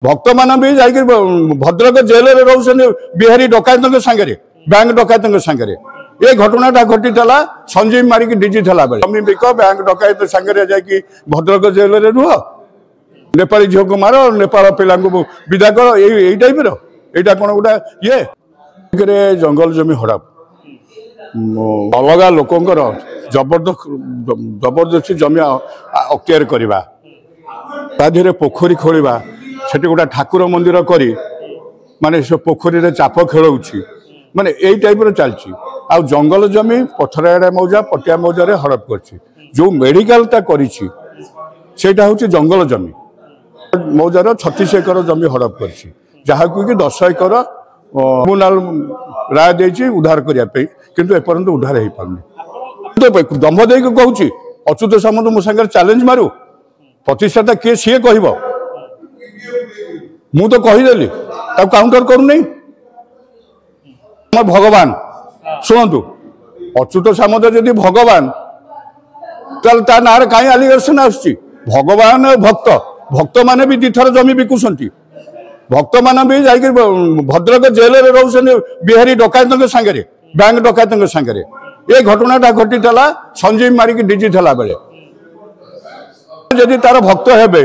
भक्त मान भी जाकि भद्रक जेल रोचे बिहारी डकायत सागर बैंक डकायत सागर ये घटनाटा घटी संजीव मारिक डीजी था बेले जमी बिक बैंक डकायत सागर जाकि भद्रक जेल रुह नेपाली झील को मार नेपाल पिला विदा कर यही टाइप रहा कौन गोटा ये जंगल जमी हड़प अलग लोकंर जबरदस्ती जमी अक्तियार करवा ताधीरे पोखरी खोलिबा सेठी गोटा ठाकुर मंदिर करी माने से पोखरी रे चाप खेलौछि माने एई टाइप रो चलछि आ जंगल जमी पथराड़ा मौजा पटिया मौजा रे हड़प करछि जो मेडिकल ता करिछि सेटा होछि जंगल जमी मौजार 36 एकर जमी हड़प करछि जहा कि 10 एकर ट्रिब्यूनल राय देछि उद्धार करिया पे किंतु एपर्यंत उद्धार हेई पारनी दम्भ देई को कहूछि अच्युत सामंत मो संगे चैलेंज मारू प्रतिष्ठाता किए सी कह मु तो कहीदेली काउंटर करूनी भगवान शुणु अच्युत सामंत जदि भगवान ता ना कहीं आलिगेशन आसुची भगवान भक्त भक्त माने भी दिथर जमी बिकुंट भक्त मान भी जाकि भद्रक जेल रोचे बिहारी डकायत सागर बैंक डकायत सागर ये घटनाटा घटी संजीव मारिक डीजी था बेले जदि तार भक्त हेबे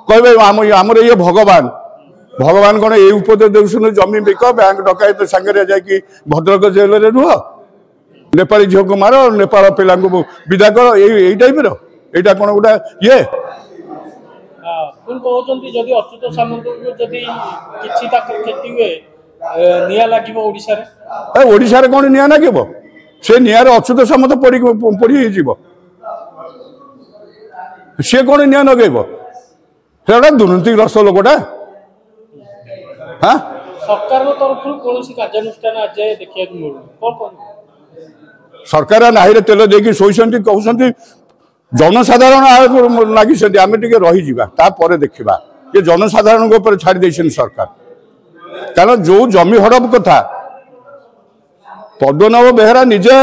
कहबे आमर ये भगवान भगवान कौन ये उपदेश दे जमी बिक बैंक डकायत सागर जाकि भद्रक जेल रुह नेपाली झील को मार नेपाल पिला विदा कर यही टाइप रहा कौन गोटा ये अच्युत सामंत ओडिशा कौन निया लगे से निआर अच्युत सामंत पड़ी सी कौन निया लगे से दुर्नीतिग्रस्त लोकटा हाँ सरकार तरफ कार्यानुष्ठान देखा सरकार नाहिरे तेल देकी शोइछन्ति कहउछन्ति जनसाधारण लगी आम टे रही देखा ये जनसाधारण ऊपर छाड़ दे सरकार कारण जो जमी हड़प कथा पद्मनाभ बेहेरा निजे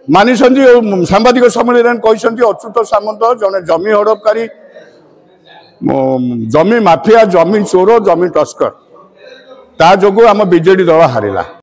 मानी सांबादिक सम्मेलन कहते अच्युत सामंत जने जमी हड़पकारी जमी माफिया जमी चोर जमी टस्कर ता जो आम बीजेडी दल हारिला।